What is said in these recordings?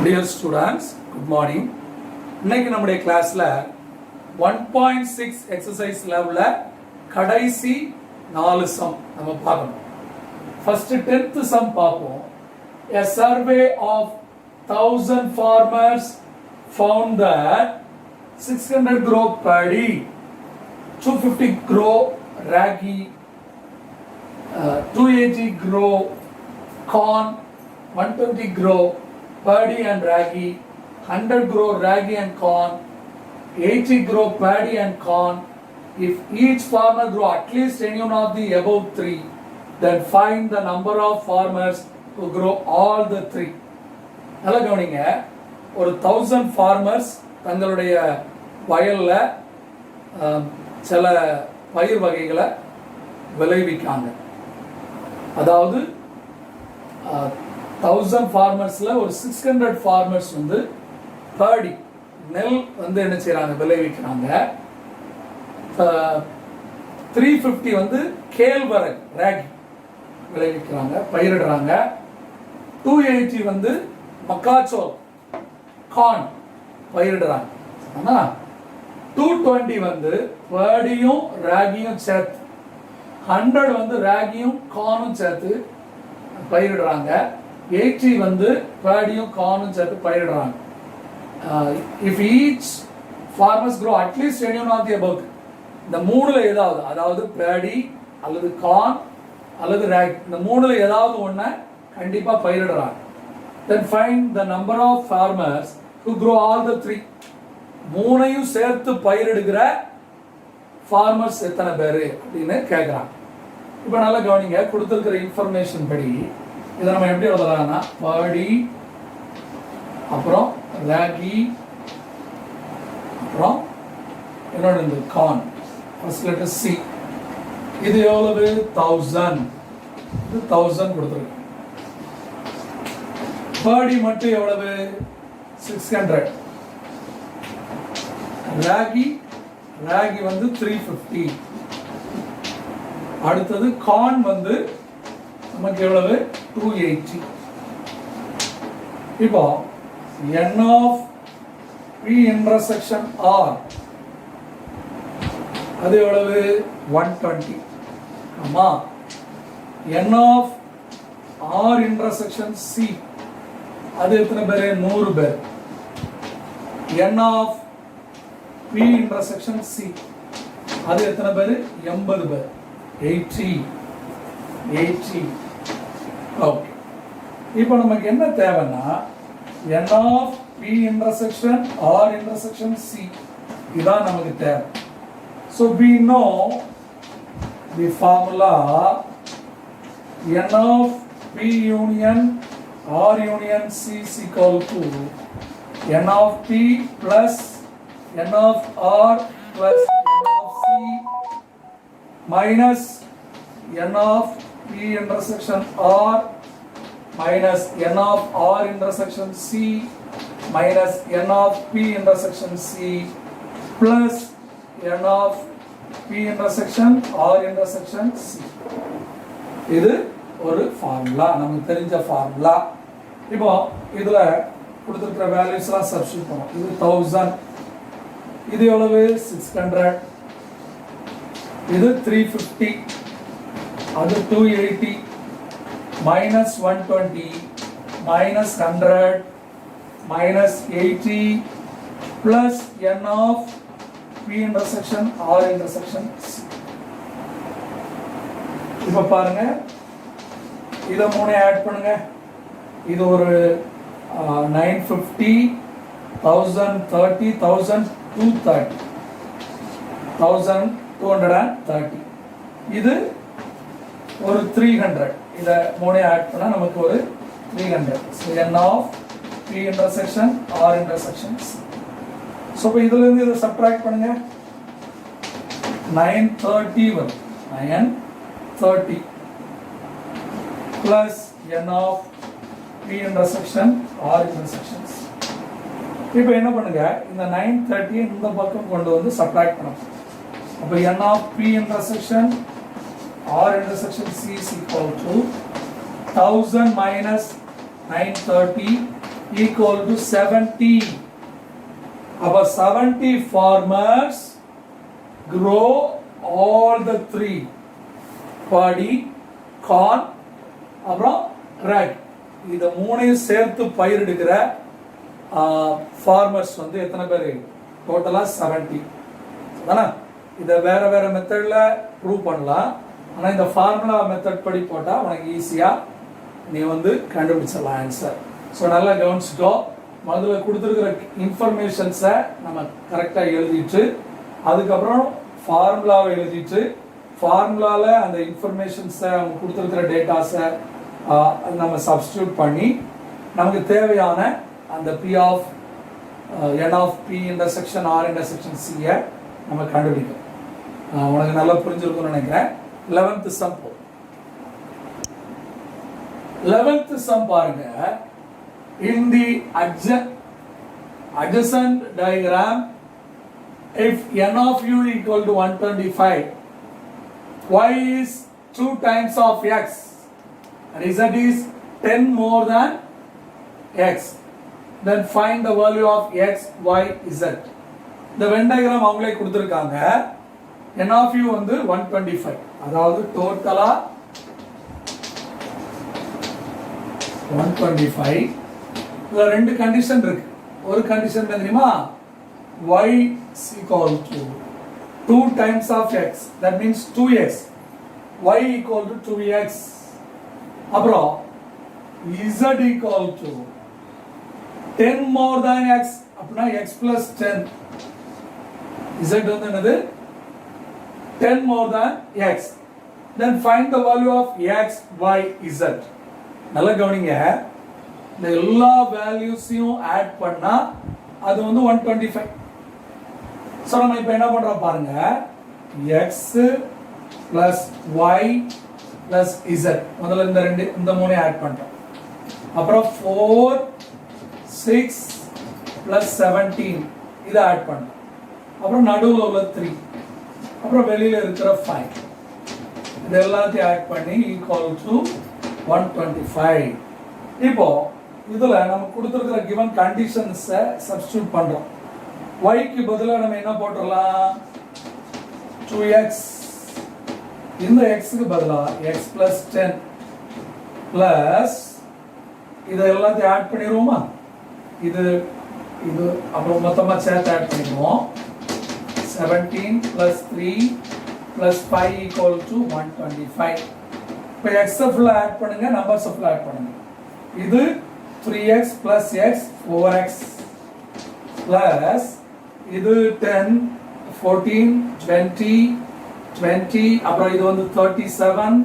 Dear students, good morning. இன்னைக்கு நம்முடைய கிளாஸ்ல 1.6 எக்ஸசைஸ் லெவல்ல கடைசி 4 சம் நம்ம பார்க்கணும். ஃபர்ஸ்ட் 10th சம் பார்ப்போம். A survey of 1000 farmers found that 600 grow paddy, 250 grow ragi, 280 grow corn, 120 grow paddy and ragi, 100 grow ragi and corn, 80 grow paddy and corn. If each farmer grow at least any one of the above three, then find the number of farmers who grow all the three. நல்லா கவனிங்க, ஒரு 1000 farmers தங்களுடைய வயல்ல சில பயிர் வகைகளை விளைவிக்காங்க. அதாவது 1000 farmersல ஒரு 600 farmers வந்து paddy நெல் வந்து என்ன செய்றாங்க, விளைவிக்கிறாங்க. 350 வந்து கேழ்வரகு ராகி விளைவிக்கிறாங்க, பயிரிடுறாங்க. 280 வந்து மக்காச்சோளம் கார்ன் பயிரிடுறாங்க. ஆனா 220 வந்து paddyயும் ராகியும் சேர்த்து, 100 வந்து ராகியும் கார்னும் சேர்த்து பயிரிடுறாங்க. 80 வந்து paddyயும் கார்னும் சேர்த்து பயிரிடுறாங்க. If each farmers grow at least any one of the above, இந்த மூணுல ஏதாவது, அதாவது paddy அல்லது corn அல்லது rag, இந்த மூணுல ஏதாவது ஒண்ணு கண்டிப்பா பயிரிடுறாங்க. Then find the number of farmers who grow all the three. மூணையும் சேர்த்து பயிரிடுகிற farmers எத்தனை பேரு அப்படின்னு கேட்குறாங்க. இப்போ நல்லா கவனிங்க, கொடுத்துருக்கிற இன்ஃபர்மேஷன் படி இதை நம்ம எப்படி எழுதலாம்னா paddy, அப்புறம் ராகி, அப்புறம் என்னோட இந்த கார்ன், ஃபர்ஸ்ட் லெட்டர் சி. இது எவ்வளவு? 1000. இது 1000 கொடுத்துருக்கு. paddy மட்டும் எவ்வளவு? 600. ராகி வந்து 350. அடுத்தது கார்ன் வந்து நமக்கு எவ்வளவு? 280. இப்போ n of p intersection r அது எவ்வளவு? 120. ஆமா. n of r intersection c அது எத்தனை பேர்? 100 பேர். n of p intersection c அது எத்தனை பேர்? 80 பேர். 80. ஓகே. இப்போ நமக்கு என்ன தேவைன்னா n of p intersection r intersection c இதான் நமக்கு தேவை. So we know the formula n of p union r union c is equal to n of p plus n of r plus n of c minus n of p intersection r minus n of r intersection c minus n of p intersection c plus n of p intersection r intersection c. இது ஒரு formula, நமக்கு தெரிஞ்ச formula. இப்போ இதுல கொடுத்திருக்கிற வேல்யூஸ்லாம் substitute பண்ணுவோம். இது 1000, இது எவ்வளவு? 600, இது 350, அது 280 minus 120 minus 100 minus 80 plus n of p intersection r intersection c. இப்போ பாருங்க, இதை மூணு ஆட் பண்ணுங்க. இது ஒரு 950, 1030, 1230, 1230. இது ஒரு 300. இத மூணே ஆட் பண்ணா நமக்கு ஒரு 300. So n of p intersection r intersection c. So இப்போ இதுல இருந்து இத சப்ட்ராக்ட் பண்ணுங்க. 930 வரும். 930 plus n of p intersection r intersection c. இப்போ என்ன பண்ணுங்க, இந்த 930 இந்த பக்கம் கொண்டு வந்து சப்ட்ராக்ட் பண்ணணும். அப்ப n of p intersection r intersection c is equal to 1000 minus 930 equal to 70. About 70 farmers grow all the three paddy, corn, அப்புறம் rag. இது மூணையும் சேர்த்து பயிரிடுகிற ஃபார்மர்ஸ் வந்து எத்தனை பேர்? டோட்டலாக 70. ஆனால் இதை வேற வேற மெத்தடில் ப்ரூவ் பண்ணலாம். ஆனால் இந்த ஃபார்முலா மெத்தட் படி போட்டால் உனக்கு ஈஸியாக நீ வந்து கண்டுபிடிச்சிடலாம் ஆன்சர். ஸோ நல்லா கவனிச்சுட்டோ. முதல்ல கொடுத்துருக்கிற இன்ஃபர்மேஷன்ஸை நம்ம கரெக்டாக எழுதிட்டு அதுக்கப்புறம் ஃபார்முலாவை எழுதிட்டு ஃபார்முலாவில் அந்த இன்ஃபர்மேஷன்ஸை அவங்க கொடுத்துருக்கிற டேட்டாஸை நம்ம சப்ஸ்டியூட் பண்ணி நமக்கு தேவையான அந்த P of N of P intersection R intersection C நம்ம கண்டுபிடிக்கணும். உனக்கு நல்லா புரிஞ்சிருக்கும்னு நினைக்கிறேன். 11th sum போ. 11th sum பாருங்க. In the adjacent diagram, if N of U equal to 125, Y is 2 times of X and Z is 10 more than X, then find the value of X, Y, Z. இந்த Venn diagram அவங்களே கொடுத்துருக்காங்க. N of U வந்து 125, அதாவது டோட்டலா 125. இதுல ரெண்டு condition இருக்கு. ஒரு கண்டிஷன் தெரியுமா? Y is equal to 2 times of X, that means 2X. Y equal to 2X. அப்புறம் Z equal to 10 more than X, அப்படின்னா X plus 10. Z வந்து என்னது? 10 more than X. Then find the value of X, Y, Z. நல்லா கவனிங்க. இந்த எல்லா வேல்யூஸையும் add பண்ணா அது வந்து 125. ஸோ நம்ம இப்போ என்ன பண்றோம் பாருங்க. X plus Y plus Z. முதல்ல இந்த மூணையும் ஆட் பண்றோம். அப்புறம் 4, 6 plus 17 இதை ஆட் பண்றோம். அப்புறம் நடுவில் உள்ள 3, அப்புறம் வெளியில இருக்கிற 5, இது எல்லாத்தையும் ஆட் பண்ணி ஈக்குவல் டு 125. இப்போ இதுல நம்ம கொடுத்துருக்கிற given கண்டிஷன்ஸை சப்ஸ்டியூட் பண்றோம். y க்கு பதிலாக நம்ம என்ன போட்டுடலாம்? 2x. இந்த x க்கு பதிலாக x plus 10 plus இதை எல்லாத்தையும் ஆட் பண்ணிடுவோமா? இது அப்புறம் மொத்தமா சேர்த்து ஆட் பண்ணிடுவோம். 17 plus 3 plus 5 equal to 125. இப்போ x ஃபுல்லா ஆட் பண்ணுங்க, நம்பர்ஸ் ஃபுல்லா ஆட் பண்ணுங்க. இது 3x plus x 4x plus இது 10 14 20 20 அப்புறம் இது வந்து 37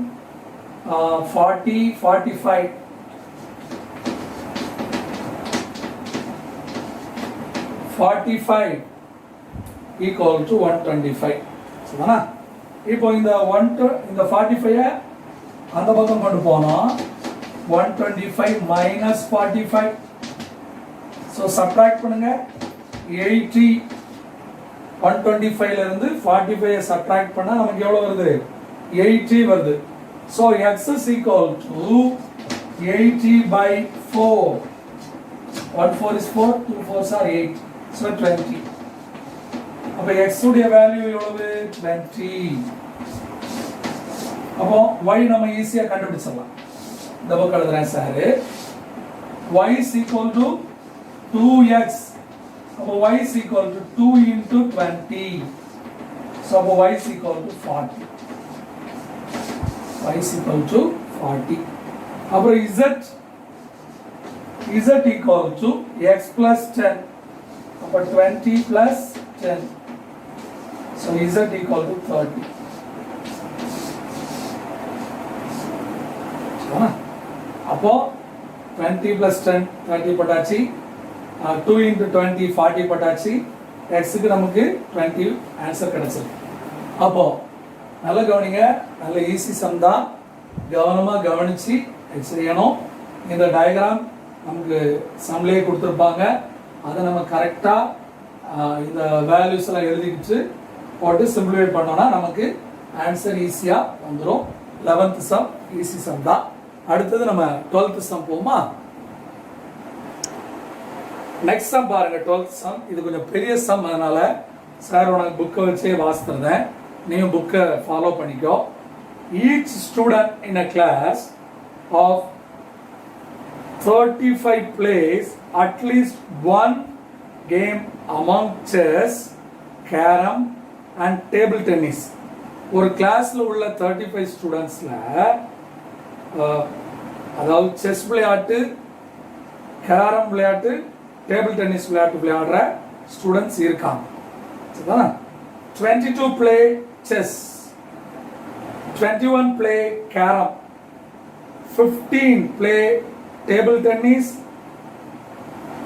40 45 45 equal to 125. சரிதானா? இப்போ இந்த 45 அந்த பக்கம் கொண்டு போனோம். 125 minus 45. So subtract பண்ணுங்க. 80 125 ல இருந்து 45 subtract பண்ணா நமக்கு எவ்வளவு வருது? 80 வருது. So x is equal to 80 by 4. 1 4 is 4, 2 4s are 8. So 20. அப்ப x உடைய வேல்யூ எவ்வளவு? 20. அப்போ y நம்ம ஈஸியா கண்டுபிடிச்சிடலாம். இந்த பக்கம் எழுதுறேன் sir. y is equal to 2x. அப்போ y is equal to 2 into 20. So அப்போ y is equal to 40. Y is equal to 40. அப்புறம் z equal to x plus 10. அப்போ 20 plus 10. So z equal to 30. அப்போ 20 plus 10 30 போட்டாச்சு. 2 into 20 40 போட்டாச்சு. x க்கு நமக்கு 20 answer கிடைச்சிருக்கு. அப்போ நல்ல கவனிங்க, நல்ல ஈஸி சம் தான். கவனமா கவனிச்சு செய்யணும். இந்த டயக்ராம் நமக்கு சம்லேயே கொடுத்துருப்பாங்க. அதை நம்ம கரெக்டா இந்த வேல்யூஸ் எல்லாம் எழுதிக்கிட்டு போட்டு சிம்பிளிஃபை பண்ணோம்னா நமக்கு ஆன்சர் ஈஸியா வந்துடும். 11th சம் ஈஸி சம் தான். அடுத்தது நம்ம 12th சம் போமா. நெக்ஸ்ட் சம் பாருங்க, 12th சம். இது கொஞ்சம் பெரிய சம், அதனால சார் உனக்கு புக்கை வச்சே வாசித்துறேன், நீயும் புக்கை ஃபாலோ பண்ணிக்கோ. Each student in a class of 35 plays at least one game among chess, carom and table tennis. ஒரு கிளாஸ்ல உள்ள 35 ஸ்டூடெண்ட்ஸ்ல அதாவது செஸ் விளையாட்டு, கேரம் விளையாட்டு, டேபிள் டென்னிஸ் விளையாடுற ஸ்டூடெண்ட்ஸ் இருக்காங்க. 22 play chess, 21 play carom, 15 play table tennis,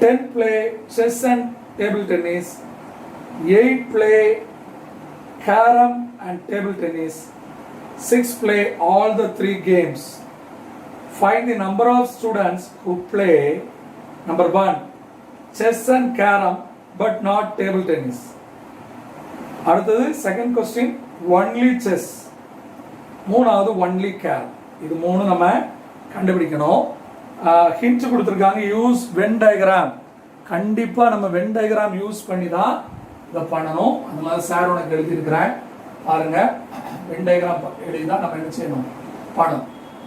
10 play chess and table tennis, 8 play carom and table tennis, 6 play all the 3 games. Find the number of students who play number 1 chess and carom but not table tennis. அடுத்தது second question, only chess, மூணாவது only carom. இது மூணு நம்ம கண்டுபிடிக்கணும். Hint கொடுத்துருக்காங்க, use Venn diagram. கண்டிப்பாக நம்ம Venn diagram use பண்ணி தான் இதை பண்ணணும். அந்த மாதிரி சார் உனக்கு எழுதியிருக்கிறேன் பாருங்க. வென் டயக்ராம் எழுதி தான் நம்ம என்ன செய்யணும், பண்ணணும்.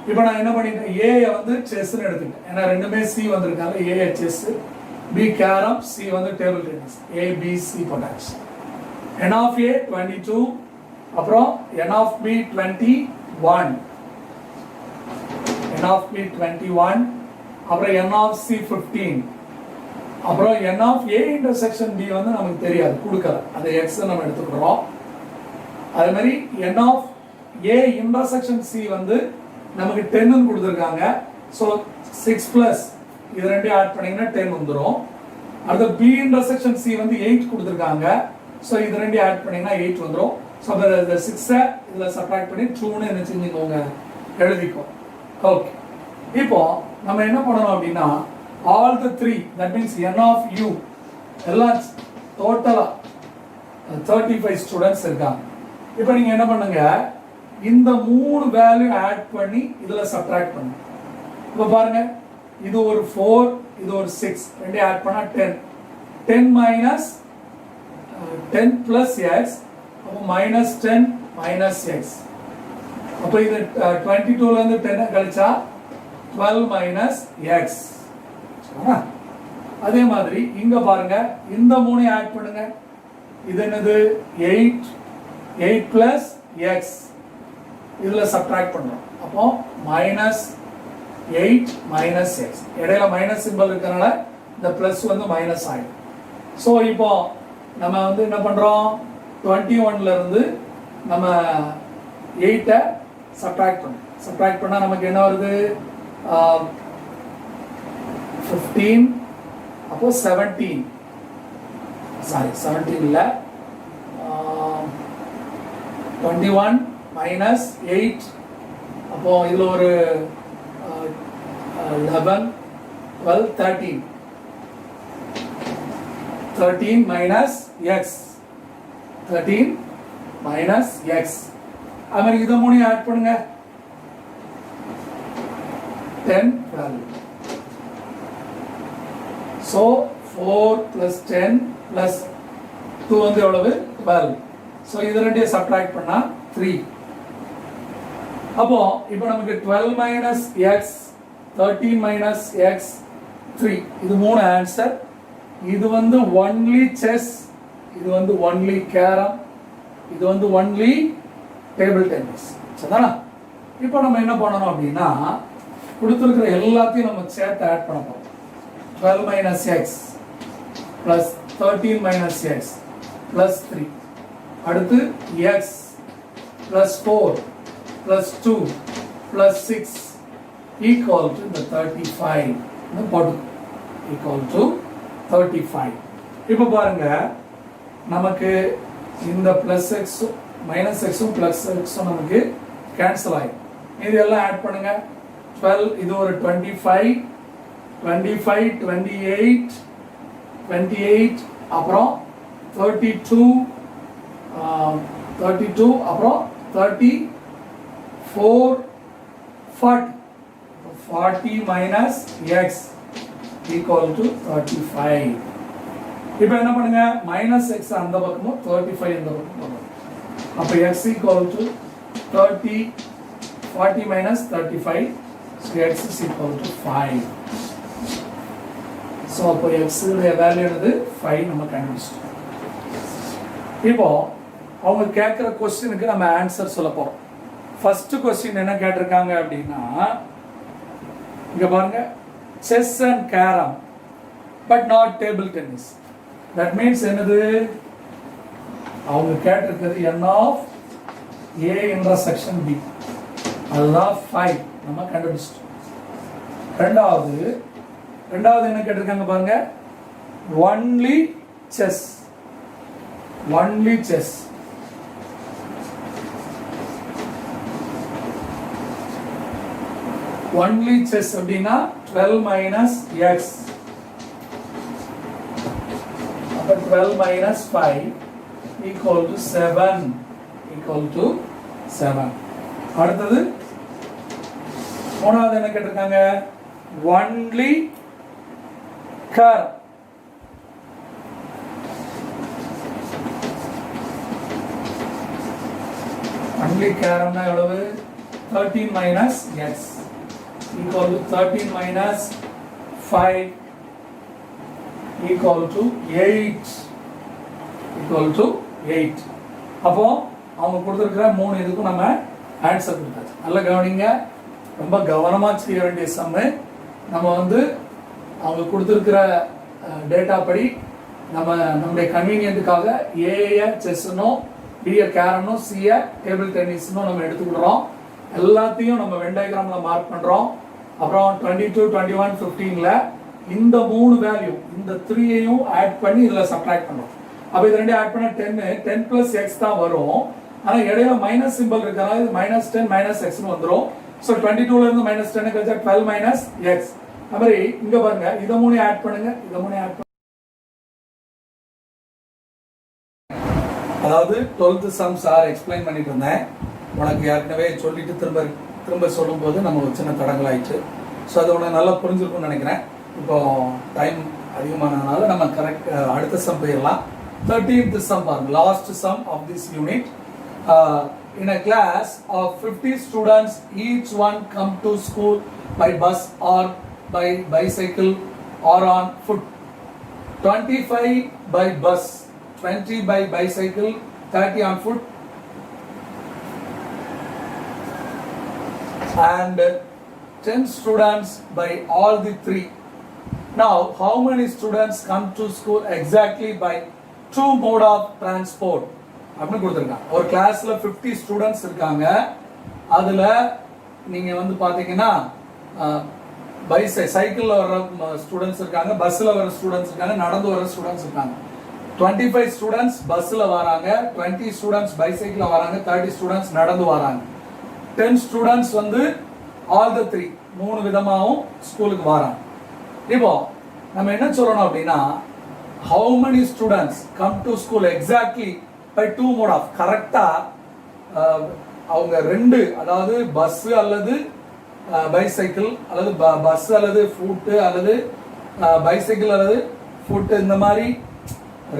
இப்போ நான் என்ன பண்ணிட்டேன், ஏயை வந்து செஸ்ன்னு எடுத்துக்கிட்டேன், ஏன்னா ரெண்டுமே சி வந்திருக்காங்க. ஏ செஸ், பி கேரம், சி வந்து டேபிள் டென்னிஸ். ஏ பி சி போட்டாச்சு. n of a 22, அப்புறம் n of b 21, n of b 21, அப்புறம் n of c 15, அப்புறம் n of a intersection b வந்து நமக்கு தெரியாது, கொடுக்கல, அது x நம்ம எடுத்துக்கிறோம். அதே மாதிரி n of a intersection c வந்து நமக்கு 10 ன்னு கொடுத்துருக்காங்க. ஸோ 6 plus இது ரெண்டையும் ஆட் பண்ணீங்கன்னா 10 வந்துடும். அடுத்து b intersection c வந்து 8 கொடுத்துருக்காங்க. ஸோ இது ரெண்டையும் ஆட் பண்ணீங்கன்னா 8 வந்துடும். ஸோ இந்த 6-ஐ இதில் சப்ராக்ட் பண்ணி 2ன்னு என்ன செஞ்சுக்கோங்க, எழுதிக்கோ. ஓகே, இப்போ நம்ம என்ன பண்ணணும் அப்படின்னா, all the 3, that means n of u எல்லாம் டோட்டலாக 35 ஸ்டூடெண்ட்ஸ் இருக்காங்க. இப்போ நீங்கள் என்ன பண்ணுங்க, இந்த 3 வேல்யூ ஆட் பண்ணி இதில் சப்ராக்ட் பண்ணுங்க. இப்போ பாருங்க, இது ஒரு 4, இது ஒரு 6, ரெண்டையும் ஆட் பண்ணால் 10. 10 minus 10 plus x, அப்போ minus 10 minus x. அப்போ இது 22லேருந்து 10 கழிச்சா 12 minus x. அதே மாதிரி இங்க பாருங்க, இந்த 3 ஆட் பண்ணுங்க. இது என்னது, 8 plus x. இதுல சப்ட்ராக்ட் பண்றோம். அப்போ minus 8 minus x. இடையில மைனஸ் சிம்பல் இருக்கறனால இந்த பிளஸ் வந்து மைனஸ் ஆயிடும். ஸோ இப்போ நம்ம வந்து என்ன பண்றோம், 21ல இருந்து நம்ம 8-ஐ சப்ட்ராக்ட் பண்ணோம். சப்ட்ராக்ட் பண்ணா நமக்கு என்ன வருது, 15, அப்போ 17, சாரி 17 இல்ல, 21 minus 8, அப்போ இதுல ஒரு 11, 12, 13. 13 minus x, 13 minus x. அது மாதிரி இதை 3 ஆட் பண்ணுங்க, 10, 12. So 4 plus 10 plus 2 வந்து எவ்வளவு, 12. So இது ரெண்டையும் சப்ட்ராக்ட் பண்ணா 3. அப்போ இப்போ நமக்கு 12 minus x, 13 minus x, 3. இது 3 ஆன்சர். இது வந்து ஒன்லி செஸ், இது வந்து ஒன்லி கேரம், இது வந்து ஒன்லி டேபிள் டென்னிஸ். சரிதானா? இப்போ நம்ம என்ன பண்ணணும் அப்படின்னா, கொடுத்துருக்கிற எல்லாத்தையும் நம்ம சேர்த்து ஆட் பண்ண போறோம். 12 minus x plus 13 minus x plus 3. அடுத்து x plus 4 plus 2 plus 6 equal to the 35. equal to 35. இப்போ பாருங்க, நமக்கு இந்த பிளஸ் எக்ஸ் மைனஸ் எக்ஸும் பிளஸ் எக்ஸும் நமக்கு கேன்சல் ஆகும். இது எல்லாம் ஆட் பண்ணுங்க. 12, இது ஒரு 25, 25, 28, 28, அப்புறம் 32, 32, அப்புறம் 34, 40. 40 minus x, equal to 35. இப்போ என்ன பண்ணுங்க மைனஸ் எக்ஸ் அந்த பக்கமும் 35 இந்த பக்கமும் போகணும். அப்போ x equal to 30 40 minus 35, so x is equal to 5. So அப்போ x உடைய வேல்யூ என்னது 5 நம்ம கண்டுபிடிச்சிட்டோம். இப்போ அவங்க கேட்குற கொஸ்டினுக்கு நம்ம ஆன்சர் சொல்ல போறோம். ஃபர்ஸ்ட் கொஸ்டின் என்ன கேட்டிருக்காங்க அப்படின்னா இங்க பாருங்க chess and carrom but not table tennis. That means என்னது அவங்க கேட்டிருக்கிறது n of a intersection b, அதுதான் 5 நம்ம கண்டுபிடிச்சிட்டோம். ரெண்டாவது என்ன கேட்டிருக்காங்க பாருங்க ஒன்லி செஸ் அப்படின்னா 12 minus x, அப்ப 12 minus 5 equal to 7. அடுத்தது மூணாவது என்ன கேட்டிருக்காங்க ஒன்லி கர், ஒன்லி கேரம்னா எவ்வளவு 13 minus x equal to 13 minus 5 equal to 8. அப்போ அவங்க கொடுத்துருக்கிற மூணு இதுக்கும் நம்ம ஆன்சர் கொடுத்தாச்சு. நல்லா கவனிங்க, ரொம்ப கவனமாக செய்ய வேண்டிய சம்மு. நம்ம வந்து அவங்க கொடுத்துருக்கிற டேட்டா படி நம்முடைய கன்வீனியன்ட்டுக்காக ஏஐ செஸ்ஸுனோ பிஏ கேரம்னோ சிஏ டேபிள் டென்னிஸ்னோ நம்ம எடுத்துக்கிடுறோம். எல்லாத்தையும் நம்ம வென் டயக்ராமில் மார்க் பண்ணுறோம். அப்புறம் 22, 21, 15ல இந்த மூணு வேல்யூ இந்த 3ஐயும் ஆட் பண்ணி இதில் சப்ட்ராக்ட் பண்ணுறோம். அப்போ இது ரெண்டு ஆட் பண்ண 10 plus x தான் வரும். ஆனால் இடையில மைனஸ் சிம்பிள் இருக்கிறனால இது -10 minus xன்னு வந்துடும். ஸோ 22ல இருந்து -10 கழிச்சா 12 minus x. அது மாதிரி இங்க பாருங்க இதை மூணு ஆட் பண்ணுங்க, அதாவது 12th sums ஆர் எக்ஸ்பிளைன் பண்ணிட்டு இருந்தேன். உனக்கு ஏற்கனவே சொல்லிட்டு திரும்ப சொல்லும்போது நம்ம ஒரு சின்ன தடங்களாயிடுச்சு. ஸோ அது உனக்கு நல்லா புரிஞ்சிருக்கும்னு நினைக்கிறேன். இப்போ டைம் அதிகமானதுனால நம்ம கரெக்ட் அடுத்த சம் போயிடலாம். 13th sum பாருங்க, last sum of this unit. In a class of 50 students, each one come to school by bus or by bicycle or on foot. 25 by bus, 20 by bicycle, 30 on foot, and 10 students by all the three. Now, how many students come to school exactly by two mode of transport? அப்படின்னு கொடுத்துருக்காங்க. ஒரு கிளாஸ்ல 50 students இருக்காங்க. அதுல நீங்க வந்து பாத்தீங்கன்னா சைக்கிள்ல வர ஸ்டூடெண்ட்ஸ் இருக்காங்க, பஸ்ல வர ஸ்டூடெண்ட்ஸ் இருக்காங்க, நடந்து வர ஸ்டூடெண்ட்ஸ் இருக்காங்க. 25 ஸ்டூடெண்ட்ஸ் பஸ்ல வராங்க, 20 ஸ்டூடெண்ட்ஸ் பைசைக்கிள்ல வராங்க, 30 ஸ்டூடெண்ட்ஸ் நடந்து வராங்க. 10 ஸ்டூடெண்ட்ஸ் வந்து ஆல் த த்ரீ மூணு விதமாகவும் ஸ்கூலுக்கு வராங்க. இப்போ நம்ம என்ன சொல்லணும் அப்படின்னா how many students come to school exactly by two mode of, கரெக்டா அவங்க ரெண்டு, அதாவது பஸ் அல்லது பைசைக்கிள் அல்லது பஸ் அல்லது ஃபுட் அல்லது பைசைக்கிள் அல்லது ஃபுட், இந்த மாதிரி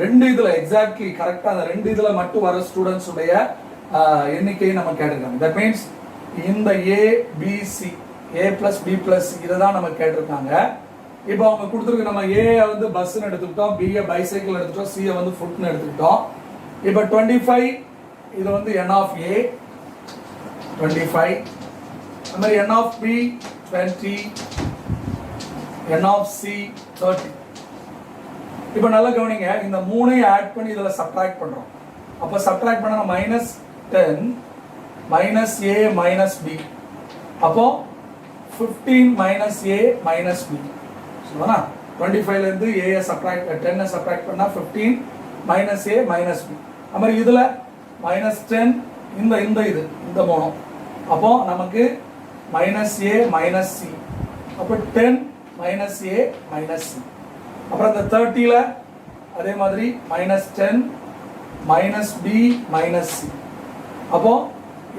ரெண்டு இதுல எக்ஸாக்ட்லி கரெக்டா அந்த ரெண்டு இதுல மட்டும் வர ஸ்டூடெண்ட்ஸ் உடைய எண்ணிக்கையை நம்ம கேட்டிருக்காங்க. தட் மீன்ஸ் இந்த ஏபிசி ஏ பிளஸ் பி பிளஸ் இதை தான் நம்ம கேட்டிருக்காங்க. இப்போ அவங்க கொடுத்துருக்கு, நம்ம ஏ வந்து பஸ்ன்னு எடுத்துக்கிட்டோம், பிஏ பைசைக்கிள் எடுத்துட்டோம், சிஏ வந்து ஃபுட்னு எடுத்துக்கிட்டோம். இப்போ 25 இது வந்து n ஆஃப் ஏ 25, அது மாதிரி n of B 20, n of C 30. இப்போ நல்லா கவனிங்க, இந்த மூணையும் ஆட் பண்ணி இதில் சப்ட்ராக்ட் பண்ணுறோம். அப்போ சப்ட்ராக்ட் பண்ண -10 minus a minus b, அப்போ 15 minus a minus b. சொல்லுவானா 25ல இருந்து a சப்ட்ராக்ட் 10 சப்ட்ராக்ட் பண்ணா 15 minus a minus b. அது மாதிரி இதுல -10 இந்த மூணும், அப்போ நமக்கு minus a minus c, அப்போ 10 minus a minus c. அப்புறம் இந்த 30ல அதே மாதிரி -10 minus b minus c, அப்போ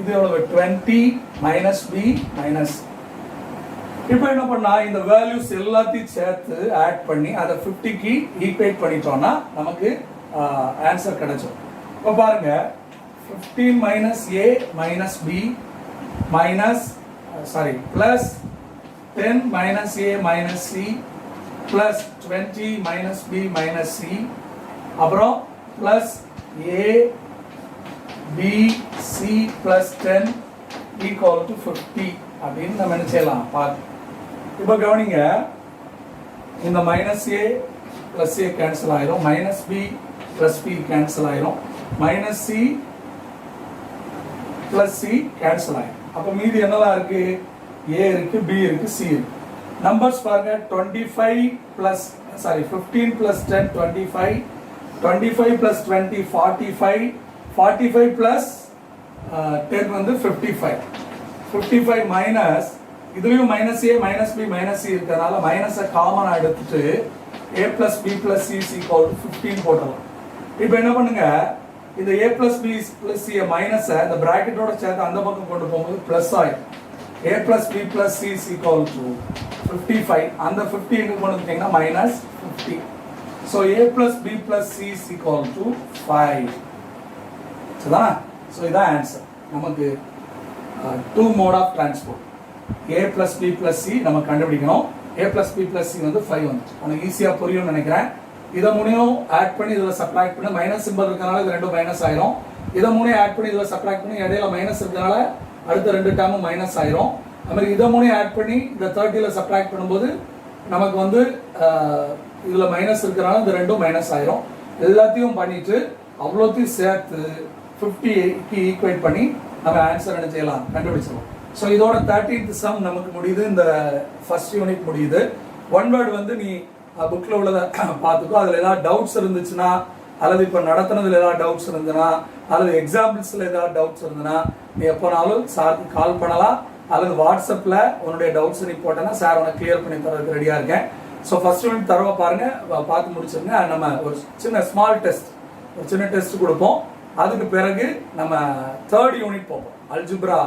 இது எவ்வளவு 20 minus b minus c. இப்போ என்ன பண்ணா இந்த வேல்யூஸ் எல்லாத்தையும் சேர்த்து ஆட் பண்ணி அதை 50க்கு ஈக்குவேட் பண்ணிட்டோம்னா நமக்கு ஆன்சர் கிடைச்சோம். இப்போ பாருங்க 15 minus a minus b minus plus 10 minus a minus c plus 20 minus b minus c அப்புறம் plus a b c plus 10 equal to 50 அப்படின்னு நம்ம என்ன செய்யலாம் பார்த்து. இப்போ கவனிங்க, இந்த minus a plus a cancel ஆயிரும், minus b plus b cancel ஆயிரும், minus c plus c cancel ஆயிரும். அப்போ மீதி என்னலாம் இருக்கு? a இருக்கு, b இருக்கு, c இருக்கு. நம்பர்ஸ் பாருங்க, 15 plus 10 25, 25 plus 20 45, 45 plus 10 வந்து 55, 55 மைனஸ் இதுலயும் minus a minus b minus c இருக்கிறதுனால மைனஸை காமனா எடுத்துட்டு a plus b plus c is equal to 15 போடலாம். இப்போ என்ன பண்ணுங்க, இந்த a plus b plus c minus இந்த பிராக்கெட்டோட சேர்த்து அந்த பக்கம் கொண்டு போகும்போது பிளஸ் ஆயிடும். a plus b plus c is equal to 55. அந்த 50 எங்க கொண்டு வந்துட்டீங்கன்னா minus 50. So a plus b plus c is equal to 5. சரிதா? So இதான் ஆன்சர். நமக்கு 2 mode of transport. a plus b plus c நம்ம கண்டுபிடிக்கணும். a plus b plus c வந்து 5 வந்துச்சு. உங்களுக்கு ஈஸியா புரியும்னு நினைக்கிறேன். இதை மூணையும் ஆட் பண்ணி இதில் சப்ராக்ட் பண்ணி மைனஸ் சிம்பிள் இருக்கனால இது ரெண்டும் மைனஸ் ஆயிரும். இதை மூணையும் ஆட் பண்ணி இதில் சப்ராக்ட் பண்ணி இடையில மைனஸ் இருக்கனால அடுத்த ரெண்டு டேர்மும் மைனஸ் ஆயிரும். அது மாதிரி இதை மூணையும் ஆட் பண்ணி இந்த 30ல சப்ராக்ட் பண்ணும்போது நமக்கு வந்து இதில் மைனஸ் இருக்கனால இந்த ரெண்டும் மைனஸ் ஆயிரும். எல்லாத்தையும் பண்ணிட்டு அவ்வளோத்தையும் சேர்த்து 50க்கு ஈக்குவேட் பண்ணி நம்ம ஆன்சர் என்ன செய்யலாம் கண்டுபிடிச்சிடலாம். ஸோ இதோட 13th சம் நமக்கு முடியுது, இந்த ஃபர்ஸ்ட் யூனிட் முடியுது. ஒன் வேர்டு வந்து நீ புக்கில் உள்ளதை பார்த்துக்கோ. அதில் ஏதாவது டவுட்ஸ் இருந்துச்சுன்னா, அல்லது இப்போ நடத்துனதில் ஏதாவது டவுட்ஸ் இருந்ததுன்னா, அல்லது எக்ஸாம்பிள்ஸில் ஏதாவது டவுட்ஸ் இருந்ததுன்னா நீ எப்போனாலும் சாருக்கு கால் பண்ணலாம், அல்லது வாட்ஸ்அப்பில் உன்னுடைய டவுட்ஸ் நீ போட்டேன்னா சார் உனக்கு கிளியர் பண்ணி தரதுக்கு ரெடியாக இருக்கேன். ஸோ ஃபர்ஸ்ட் யூனிட் தரவை பாருங்க, பார்த்து முடிச்சிருங்க. நம்ம ஒரு சின்ன ஸ்மால் டெஸ்ட், ஒரு சின்ன டெஸ்ட் கொடுப்போம். அதுக்கு பிறகு நம்ம தேர்ட் யூனிட் போவோம். அல்ஜிப்ரா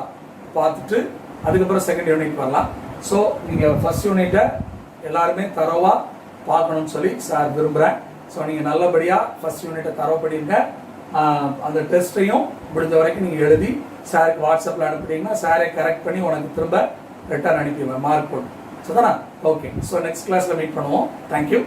பார்த்துட்டு அதுக்கப்புறம் செகண்ட் யூனிட் வரலாம். ஸோ நீங்கள் ஃபர்ஸ்ட் யூனிட்டை எல்லாருமே தரவா பார்க்கணும்னு சொல்லி சார் விரும்புகிறேன். ஸோ நீங்கள் நல்லபடியாக ஃபர்ஸ்ட் யூனிட்டை தரவு பண்ணிருங்க. அந்த டெஸ்ட்டையும் முடிஞ்ச வரைக்கும் நீங்கள் எழுதி சாருக்கு வாட்ஸ்அப்பில் அனுப்பிட்டீங்கன்னா சாரை கரெக்ட் பண்ணி உனக்கு திரும்ப ரிட்டர்ன் அனுப்பிடுவேன் மார்க் போட்டு. ஸோ தானே? ஓகே. ஸோ நெக்ஸ்ட் கிளாஸில் மீட் பண்ணுவோம். தேங்க்யூ.